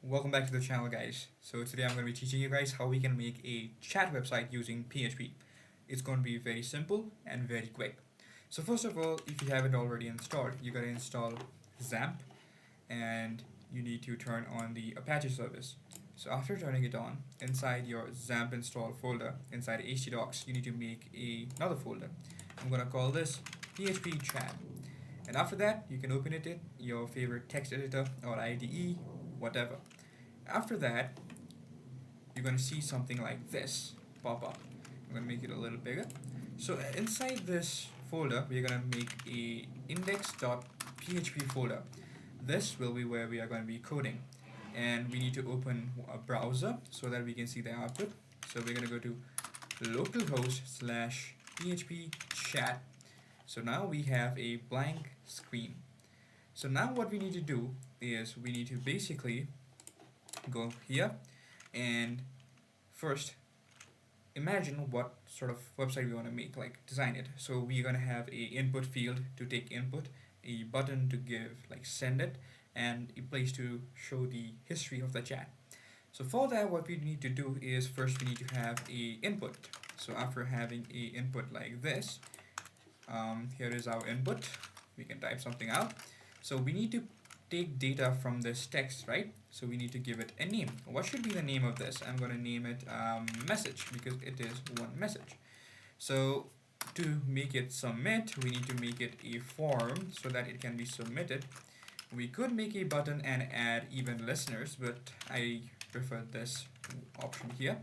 Welcome back to the channel, guys. So today I'm going to be teaching you guys how we can make a chat website using PHP. It's going to be very simple and very quick. So first of all, if you haven't already installed, you got to install XAMPP and you need to turn on the Apache service. So after turning it on, inside your XAMPP install folder, inside htdocs, you need to make another folder. I'm going to call this PHP chat. And after that, you can open it in your favorite text editor or IDE, whatever. After that, you're going to see something like this pop up. I'm going to make it a little bigger. So inside this folder, we're going to make a index.php folder. This will be where we are going to be coding. And we need to open a browser so that we can see the output. So we're going to go to localhost/php chat. So now we have a blank screen. So now what we need to do is we need to basically go here and first imagine what sort of website we want to make, like design it. So we're going to have a input field to take input, a button to give like send it, and a place to show the history of the chat. So for that, what we need to do is first we need to have a input. So after having a input like this, here is our input. We can type something out. So we need to take data from this text, right? So we need to give it a name. What should be the name of this? I'm going to name it message because it is one message. So to make it submit, we need to make it a form so that it can be submitted. We could make a button and add even listeners, but I prefer this option here.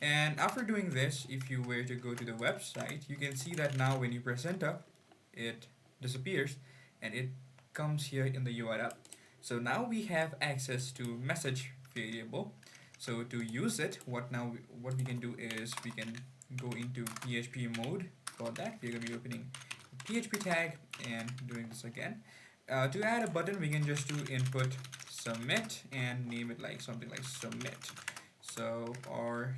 And after doing this, if you were to go to the website, you can see that now when you press enter, it disappears and it comes here in the URL. So now we have access to message variable. So to use it, what we can do is we can go into PHP mode. For that, we're going to be opening PHP tag and doing this again. To add a button, we can just do input submit and name it like something like submit. So, or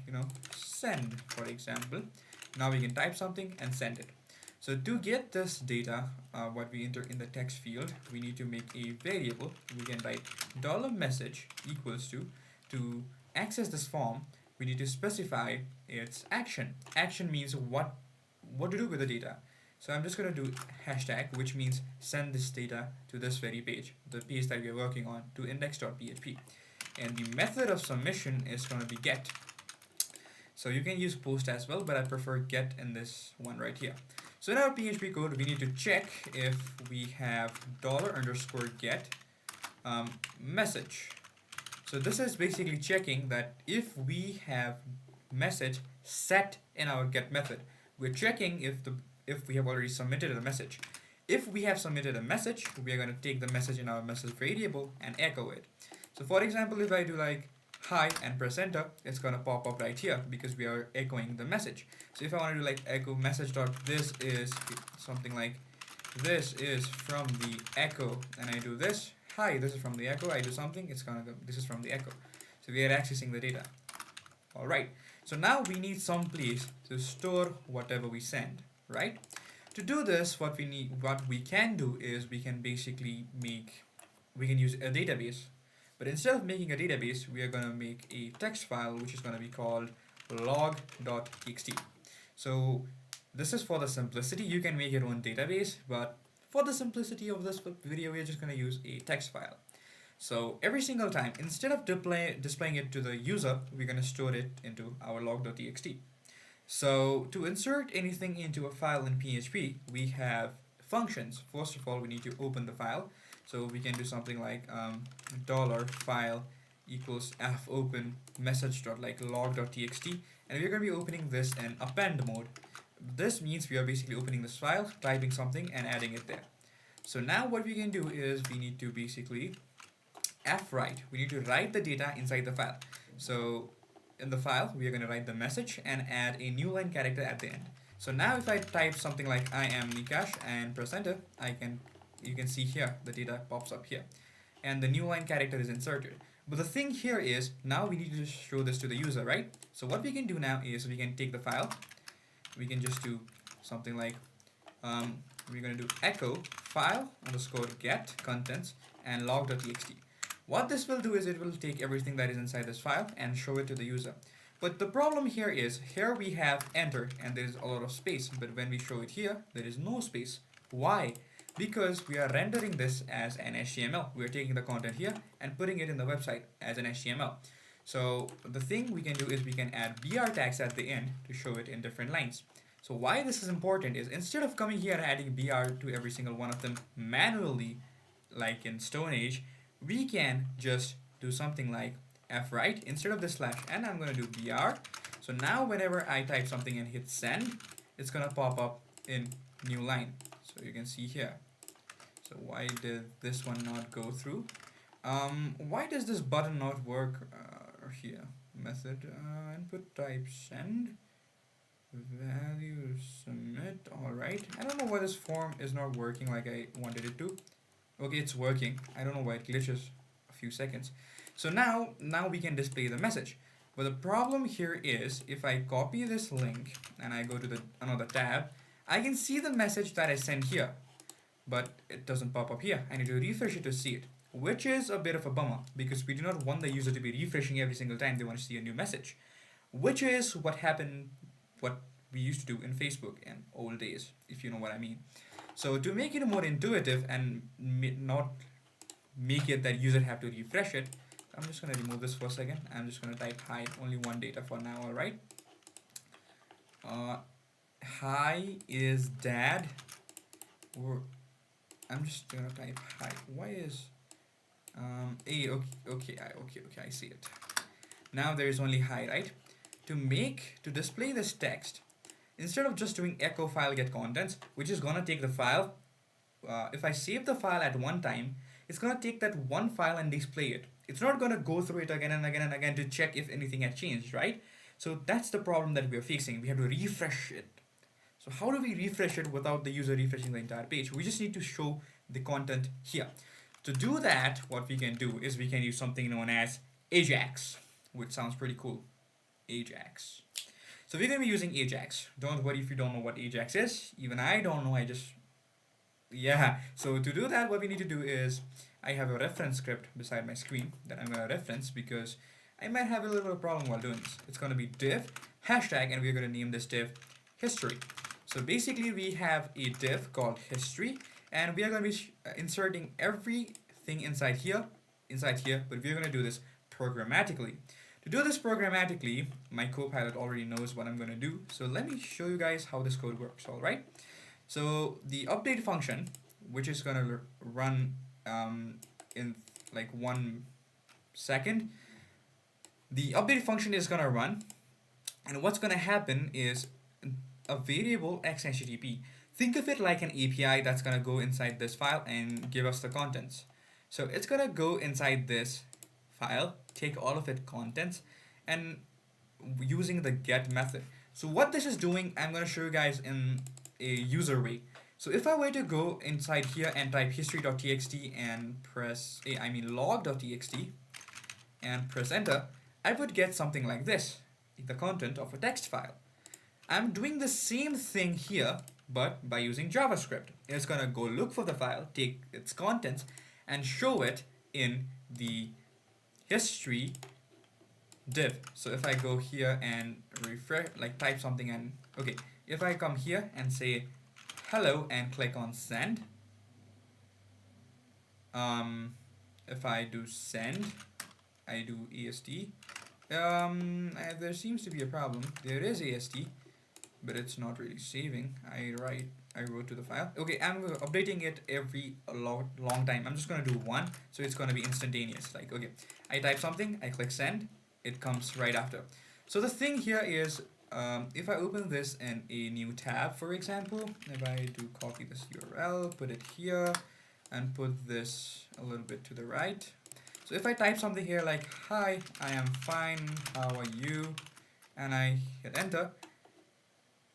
send, for example. Now we can type something and send it. So to get this data, what we enter in the text field, we need to make a variable. We can write $message equals to access this form, we need to specify its action. Action means what to do with the data. So I'm just going to do hashtag, which means send this data to this very page, the page that we're working on, to index.php. And the method of submission is going to be get. So you can use post as well, but I prefer get in this one right here. So in our PHP code, we need to check if we have $_get message. So this is basically checking that if we have message set in our get method, we're checking if we have already submitted a message. If we have submitted a message, we are going to take the message in our message variable and echo it. So for example, if I do like hi and press enter, it's going to pop up right here because we are echoing the message. So if I want to do like echo message dot this is something like this is from the echo, and I do this, hi, this is from the echo, I do something, it's going to go, this is from the echo. So we are accessing the data. Alright, so now we need some place to store whatever we send, right? To do this, what we can do is we can basically use a database. But instead of making a database, we are going to make a text file which is going to be called log.txt. So this is for the simplicity. You can make your own database, but for the simplicity of this video, we are just going to use a text file. So every single time, instead of displaying it to the user, we're going to store it into our log.txt. So to insert anything into a file in PHP, we have functions. First of all, we need to open the file. So we can do something like $file equals fopen message dot like log.txt, and we're going to be opening this in append mode. This means we are basically opening this file, typing something, and adding it there. So now what we can do is we need to basically fwrite. We need to write the data inside the file. So in the file, we are going to write the message and add a new line character at the end. So now if I type something like I am Nikash and press enter, you can see here the data pops up here and the new line character is inserted. But the thing here is now we need to show this to the user, right? So what we can do now is we can take the file, we can just do something like we're going to do echo file underscore get contents and log.txt. What this will do is it will take everything that is inside this file and show it to the user. But the problem here is, here we have enter and there is a lot of space, but when we show it here, there is no space. Why? Because we are rendering this as an HTML. We are taking the content here and putting it in the website as an HTML. So the thing we can do is we can add BR tags at the end to show it in different lines. So why this is important is, instead of coming here and adding BR to every single one of them manually, like in Stone Age, we can just do something like F right instead of the slash n. I'm going to do BR. So now whenever I type something and hit send, it's going to pop up in new line. So you can see here. So why did this one not go through? Why does this button not work here? Method input type send value submit. Alright, I don't know why this form is not working like I wanted it to. Okay, it's working. I don't know why it glitches a few seconds. So now we can display the message. But the problem here is, if I copy this link and I go to the another tab, I can see the message that I sent here, but it doesn't pop up here. I need to refresh it to see it, which is a bit of a bummer because we do not want the user to be refreshing every single time they want to see a new message, which is what we used to do in Facebook in old days, if you know what I mean. So to make it more intuitive and not make it that user have to refresh it, I'm just going to remove this for a second. I'm just going to type hi, only one data for now, alright? Hi is dad, or I'm just going to type hi. Why is, okay, I see it. Now there is only hi, right? To display this text, instead of just doing echo file get contents, which is going to take the file, if I save the file at one time, it's going to take that one file and display it. It's not going to go through it again and again and again to check if anything had changed, right? So that's the problem that we're facing. We have to refresh it. So how do we refresh it without the user refreshing the entire page? We just need to show the content here. To do that, what we can do is we can use something known as Ajax, which sounds pretty cool. Ajax. So we're going to be using Ajax. Don't worry if you don't know what Ajax is. Even I don't know, yeah. So to do that, what we need to do is, I have a reference script beside my screen that I'm going to reference because I might have a little bit of problem while doing this. It's going to be div hashtag, and we're going to name this div history. So basically we have a div called history, and we are going to be inserting everything inside here, but we're going to do this programmatically. To do this programmatically, my Copilot already knows what I'm going to do. So let me show you guys how this code works, alright? So the update function, which is going to run in like 1 second, the update function is going to run, and what's going to happen is a variable x_http. Think of it like an API that's going to go inside this file and give us the contents. So it's going to go inside this file, take all of its contents, and using the get method. So what this is doing, I'm going to show you guys in a user way. So if I were to go inside here and type history.txt and press log.txt and press enter, I would get something like this, the content of a text file. I'm doing the same thing here, but by using JavaScript. It's gonna go look for the file, take its contents, and show it in the history div. So if I go here and refresh, like type something, and okay, if I come here and say hello and click on send, if I do send, I do AST, there seems to be a problem. There is AST, but it's not really saving. I wrote to the file. Okay, I'm updating it every long time. I'm just gonna do one, so it's gonna be instantaneous. Like, okay, I type something, I click send, it comes right after. So the thing here is, if I open this in a new tab, for example, if I do copy this URL, put it here, and put this a little bit to the right. So if I type something here like, hi, I am fine, how are you? And I hit enter,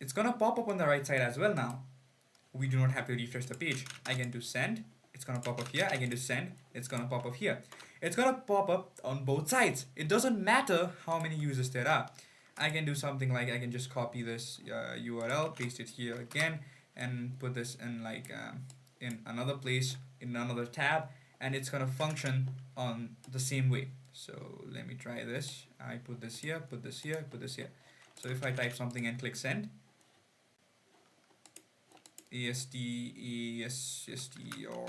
it's gonna pop up on the right side as well now. We do not have to refresh the page. I can do send, it's gonna pop up here. I can do send, it's gonna pop up here. It's gonna pop up on both sides. It doesn't matter how many users there are. I can do something like, I can just copy this URL, paste it here again, and put this in like in another place, in another tab, and it's gonna function on the same way. So let me try this. I put this here, put this here, put this here. So if I type something and click send, AST, AST, or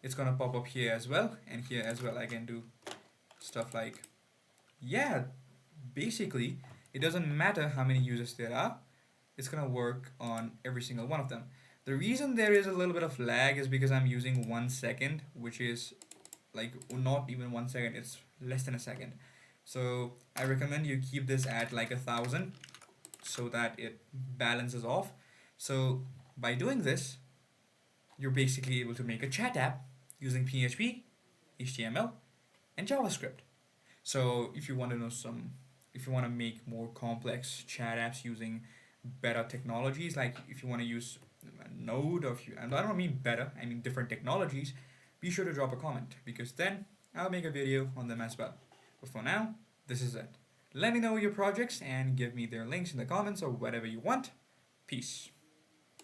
it's gonna pop up here as well, and here as well. I can do stuff like, yeah, basically, it doesn't matter how many users there are, it's gonna work on every single one of them. The reason there is a little bit of lag is because I'm using 1 second, which is like not even 1 second, it's less than a second. So I recommend you keep this at like 1,000 so that it balances off. So by doing this, you're basically able to make a chat app using PHP, HTML, and JavaScript. So if you want to know if you want to make more complex chat apps using better technologies, like if you want to use Node, or if you, and I don't mean better, I mean different technologies, be sure to drop a comment, because then I'll make a video on them as well. But for now, this is it. Let me know your projects and give me their links in the comments or whatever you want. Peace.